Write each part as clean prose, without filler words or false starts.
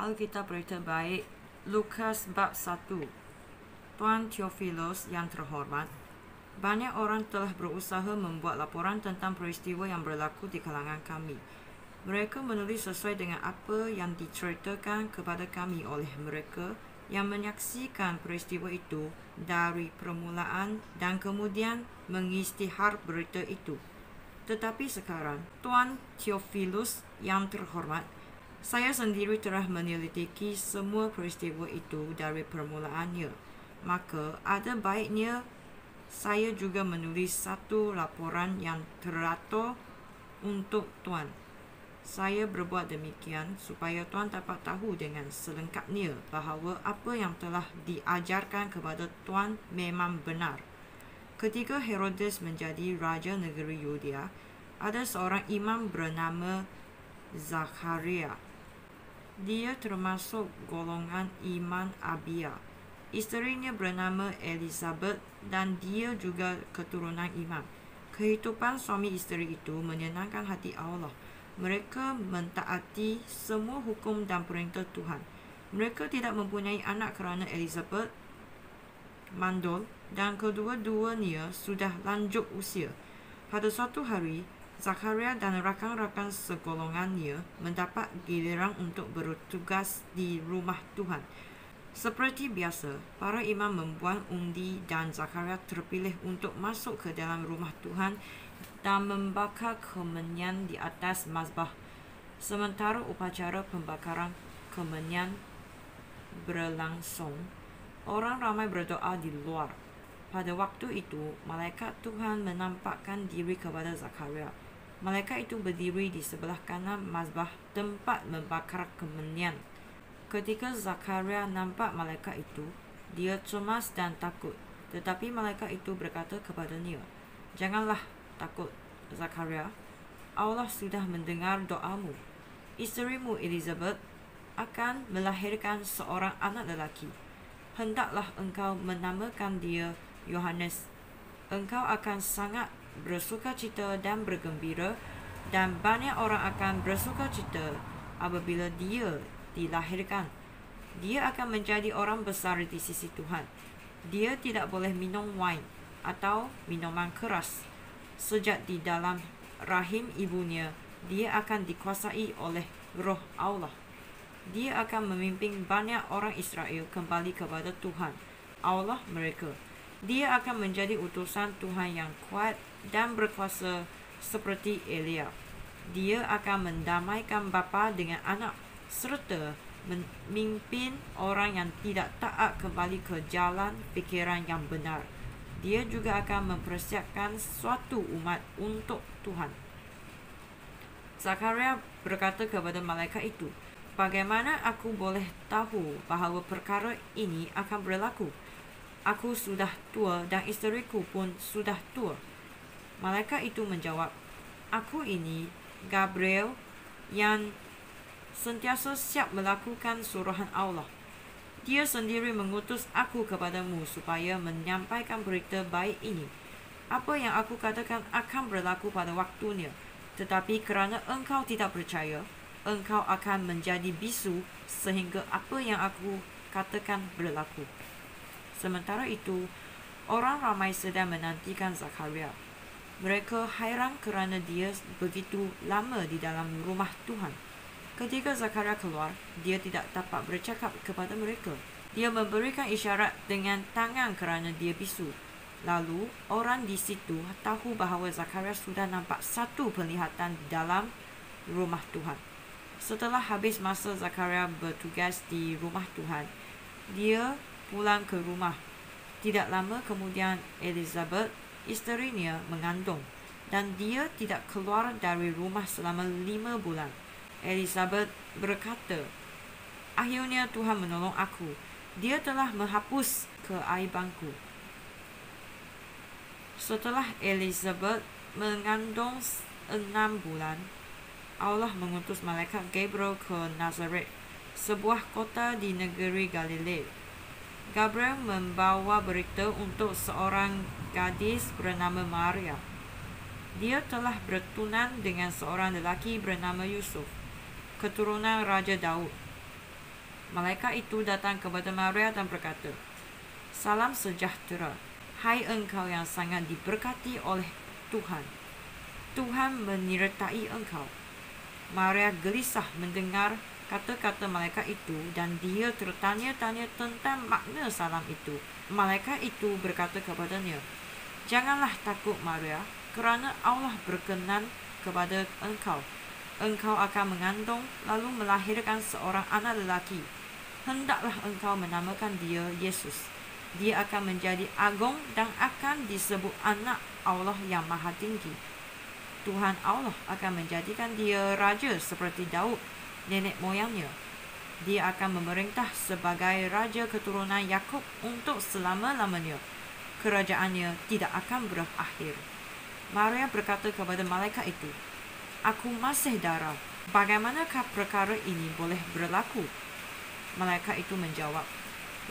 Alkitab Berita Baik, Lukas bab 1. Tuan Theophilus yang terhormat, banyak orang telah berusaha membuat laporan tentang peristiwa yang berlaku di kalangan kami. Mereka menulis sesuai dengan apa yang diceritakan kepada kami oleh mereka yang menyaksikan peristiwa itu dari permulaan dan kemudian mengisytihar berita itu. Tetapi sekarang, Tuan Theophilus yang terhormat, saya sendiri telah menyelidiki semua peristiwa itu dari permulaannya. Maka ada baiknya saya juga menulis satu laporan yang teratur untuk Tuan. Saya berbuat demikian supaya Tuan dapat tahu dengan selengkapnya bahawa apa yang telah diajarkan kepada Tuan memang benar. Ketika Herodes menjadi raja negeri Yudea, ada seorang imam bernama Zakaria. Dia termasuk golongan iman Abia. Isterinya bernama Elizabeth dan dia juga keturunan imam. Kehidupan suami isteri itu menyenangkan hati Allah. Mereka mentaati semua hukum dan perintah Tuhan. Mereka tidak mempunyai anak kerana Elizabeth mandul dan kedua-duanya sudah lanjut usia. Pada suatu hari, Zakaria dan rakan-rakan segolongannya mendapat giliran untuk bertugas di rumah Tuhan. Seperti biasa, para imam membuang undi dan Zakaria terpilih untuk masuk ke dalam rumah Tuhan dan membakar kemenyan di atas mazbah. Sementara upacara pembakaran kemenyan berlangsung, orang ramai berdoa di luar. Pada waktu itu, malaikat Tuhan menampakkan diri kepada Zakaria. Malaikat itu berdiri di sebelah kanan mazbah tempat membakar kemenyan. Ketika Zakaria nampak malaikat itu, dia cemas dan takut. Tetapi malaikat itu berkata kepadanya, "Janganlah takut, Zakaria. Allah sudah mendengar doamu. Isterimu Elizabeth akan melahirkan seorang anak lelaki. Hendaklah engkau menamakan dia Yohanes. Engkau akan sangat bersukacita dan bergembira, dan banyak orang akan bersukacita apabila dia dilahirkan. Dia akan menjadi orang besar di sisi Tuhan. Dia tidak boleh minum wine atau minuman keras. Sejak di dalam rahim ibunya, dia akan dikuasai oleh Roh Allah. Dia akan memimpin banyak orang Israel kembali kepada Tuhan, Allah mereka. Dia akan menjadi utusan Tuhan yang kuat dan berkuasa seperti Elia. Dia akan mendamaikan bapa dengan anak serta memimpin orang yang tidak taat kembali ke jalan fikiran yang benar. Dia juga akan mempersiapkan suatu umat untuk Tuhan." Zakaria berkata kepada malaikat itu, "Bagaimana aku boleh tahu bahawa perkara ini akan berlaku? Aku sudah tua dan isteriku pun sudah tua." Malaikat itu menjawab, "Aku ini Gabriel yang sentiasa siap melakukan suruhan Allah. Dia sendiri mengutus aku kepadamu supaya menyampaikan berita baik ini. Apa yang aku katakan akan berlaku pada waktunya. Tetapi kerana engkau tidak percaya, engkau akan menjadi bisu sehingga apa yang aku katakan berlaku." Sementara itu, orang ramai sedang menantikan Zakaria. Mereka hairan kerana dia begitu lama di dalam rumah Tuhan. Ketika Zakaria keluar, dia tidak dapat bercakap kepada mereka. Dia memberikan isyarat dengan tangan kerana dia bisu. Lalu, orang di situ tahu bahawa Zakaria sudah nampak satu penglihatan di dalam rumah Tuhan. Setelah habis masa Zakaria bertugas di rumah Tuhan, dia pulang ke rumah. Tidak lama kemudian Elizabeth, isterinya, mengandung dan dia tidak keluar dari rumah selama 5 bulan. Elizabeth berkata, "Akhirnya Tuhan menolong aku. Dia telah menghapus keaibanku." Setelah Elizabeth mengandung 6 bulan, Allah mengutus malaikat Gabriel ke Nazaret, sebuah kota di negeri Galilea. Gabriel membawa berita untuk seorang gadis bernama Maria. Dia telah bertunang dengan seorang lelaki bernama Yusuf, keturunan Raja Daud. Malaikat itu datang kepada Maria dan berkata, "Salam sejahtera, hai engkau yang sangat diberkati oleh Tuhan. Tuhan menyertai engkau." Maria gelisah mendengar kata-kata malaikat itu dan dia tertanya-tanya tentang makna salam itu. Malaikat itu berkata kepadanya, "Janganlah takut Maria, kerana Allah berkenan kepada engkau. Engkau akan mengandung lalu melahirkan seorang anak lelaki. Hendaklah engkau menamakan dia Yesus. Dia akan menjadi agung dan akan disebut anak Allah yang Maha Tinggi. Tuhan Allah akan menjadikan dia raja seperti Daud, nenek moyangnya. Dia akan memerintah sebagai raja keturunan Yakub untuk selama-lamanya. Kerajaannya tidak akan berakhir." Maria berkata kepada malaikat itu, "Aku masih dara. Bagaimanakah perkara ini boleh berlaku?" Malaikat itu menjawab,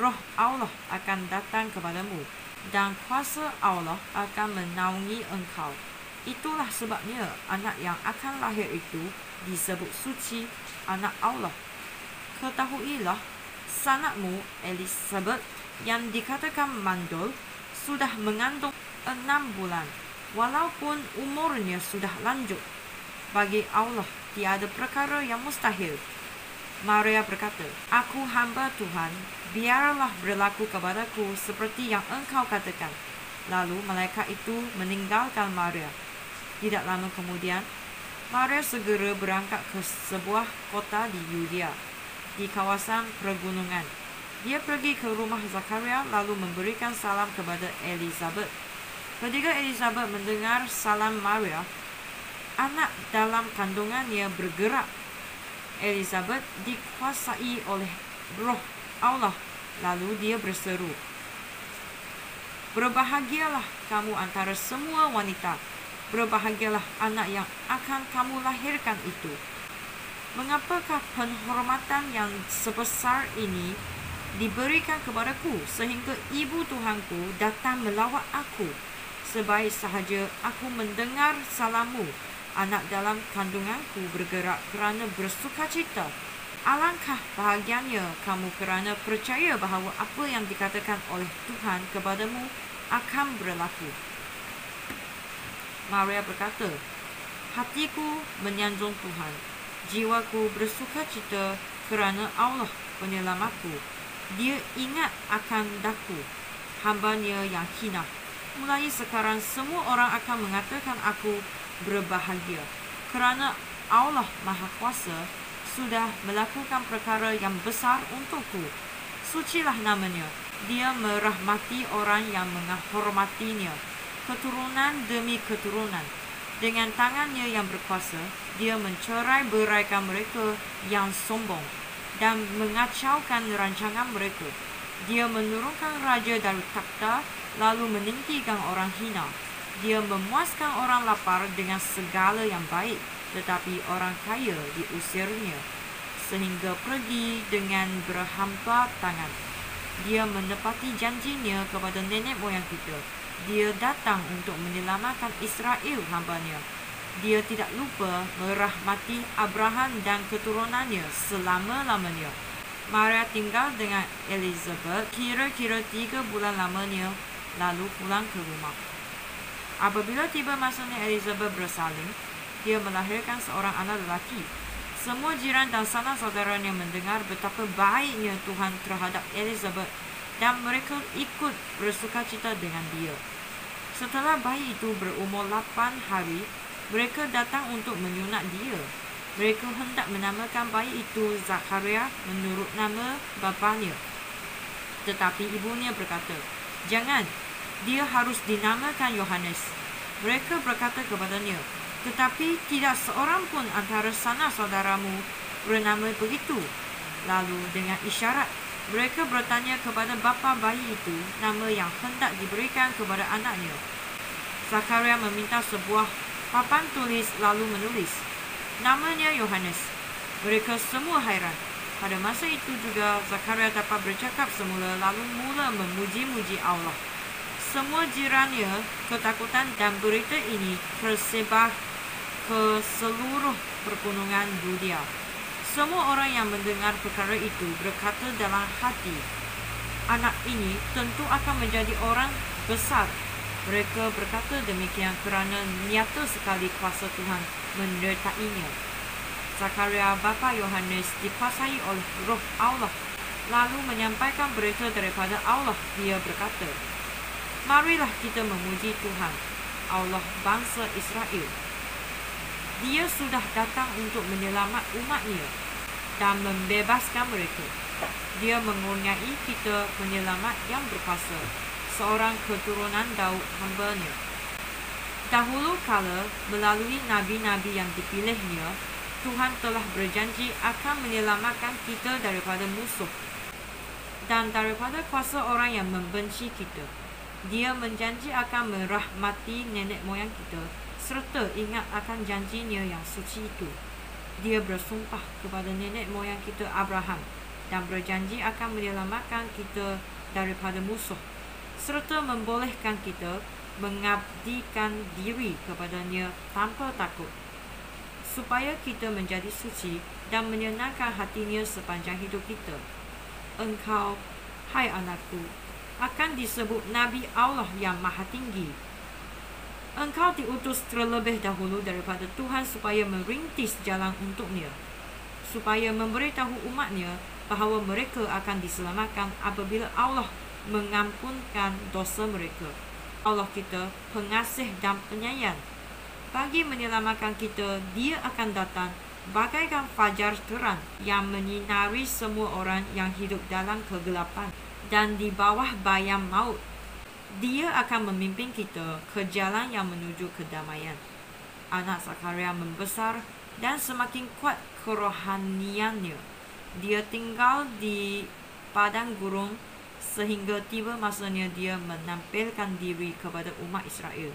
"Roh Allah akan datang kepadamu dan kuasa Allah akan menaungi engkau. Itulah sebabnya anak yang akan lahir itu disebut suci, anak Allah. Ketahuilah, sanakmu Elizabeth yang dikatakan mandul sudah mengandung 6 bulan, walaupun umurnya sudah lanjut. Bagi Allah tiada perkara yang mustahil." Maria berkata, "Aku hamba Tuhan, biarlah berlaku kepadaku seperti yang engkau katakan." Lalu malaikat itu meninggalkan Maria. Tidak lama kemudian, Maria segera berangkat ke sebuah kota di Yudea, di kawasan pergunungan. Dia pergi ke rumah Zakaria lalu memberikan salam kepada Elizabeth. Ketika Elizabeth mendengar salam Maria, anak dalam kandungannya bergerak. Elizabeth dikuasai oleh Roh Allah, lalu dia berseru, "Berbahagialah kamu antara semua wanita. Berbahagialah anak yang akan kamu lahirkan itu. Mengapakah penghormatan yang sebesar ini diberikan kepadaku sehingga ibu Tuhanku datang melawat aku? Sebaik sahaja aku mendengar salammu, anak dalam kandunganku bergerak kerana bersukacita. Alangkah bahagianya kamu kerana percaya bahawa apa yang dikatakan oleh Tuhan kepadamu akan berlaku." Maria berkata, "Hatiku menyanjung Tuhan. Jiwaku bersukacita kerana Allah penyelamatku. Dia ingat akan daku, hambanya yang hina. Mulai sekarang semua orang akan mengatakan aku berbahagia, kerana Allah Maha Kuasa sudah melakukan perkara yang besar untukku. Sucilah namanya. Dia merahmati orang yang menghormatinya, keturunan demi keturunan. Dengan tangannya yang berkuasa, dia mencerai beraikan mereka yang sombong dan mengacaukan rancangan mereka. Dia menurunkan raja dari takhta, lalu meninggikan orang hina. Dia memuaskan orang lapar dengan segala yang baik, tetapi orang kaya diusirnya, sehingga pergi dengan berhampa tangan. Dia menepati janjinya kepada nenek moyang kita. Dia datang untuk menyelamatkan Israel hambanya. Dia tidak lupa merahmati Abraham dan keturunannya selama-lamanya." Maria tinggal dengan Elizabeth kira-kira 3 bulan lamanya, lalu pulang ke rumah. Apabila tiba masanya Elizabeth bersalin, dia melahirkan seorang anak lelaki. Semua jiran dan sanak saudaranya mendengar betapa baiknya Tuhan terhadap Elizabeth dan mereka ikut bersukacita dengan dia. Setelah bayi itu berumur 8 hari, mereka datang untuk menyunat dia. Mereka hendak menamakan bayi itu Zakaria menurut nama bapanya. Tetapi ibunya berkata, "Jangan, dia harus dinamakan Yohanes." Mereka berkata kepadanya, "Tetapi tidak seorang pun antara sanak saudaramu bernama begitu." Lalu dengan isyarat, mereka bertanya kepada bapa bayi itu nama yang hendak diberikan kepada anaknya. Zakaria meminta sebuah papan tulis lalu menulis, "Namanya Yohanes." Mereka semua hairan. Pada masa itu juga Zakaria dapat bercakap semula lalu mula memuji-muji Allah. Semua jirannya ketakutan dan berita ini tersebar ke seluruh pergunungan Yudea. Semua orang yang mendengar perkara itu berkata dalam hati, anak ini tentu akan menjadi orang besar. Mereka berkata demikian kerana nyata sekali kuasa Tuhan menyertainya. Zakaria bapa Yohanes dikuasai oleh Roh Allah, lalu menyampaikan berita daripada Allah. Dia berkata, marilah kita memuji Tuhan, Allah bangsa Israel. Dia sudah datang untuk menyelamat umatnya dan membebaskan mereka. Dia mengurniai kita penyelamat yang berkuasa, seorang keturunan Daud hamba-Nya. Dahulu kala melalui nabi-nabi yang dipilihnya, Tuhan telah berjanji akan menyelamatkan kita daripada musuh dan daripada kuasa orang yang membenci kita. Dia menjanji akan merahmati nenek moyang kita serta ingat akan janjinya yang suci itu. Dia bersumpah kepada nenek moyang kita Abraham dan berjanji akan menyelamatkan kita daripada musuh serta membolehkan kita mengabdikan diri kepadanya tanpa takut, supaya kita menjadi suci dan menyenangkan hatinya sepanjang hidup kita. Engkau, hai anakku, akan disebut Nabi Allah yang Maha Tinggi. Engkau diutus terlebih dahulu daripada Tuhan supaya merintis jalan untuknya, supaya memberitahu umatnya bahawa mereka akan diselamatkan apabila Allah mengampunkan dosa mereka. Allah kita pengasih dan penyayang. Bagi menyelamatkan kita, Dia akan datang bagaikan fajar terang yang menyinari semua orang yang hidup dalam kegelapan dan di bawah bayang maut. Dia akan memimpin kita ke jalan yang menuju kedamaian. Anak Zakaria membesar dan semakin kuat kerohaniannya. Dia tinggal di padang gurun sehingga tiba masanya dia menampilkan diri kepada umat Israel.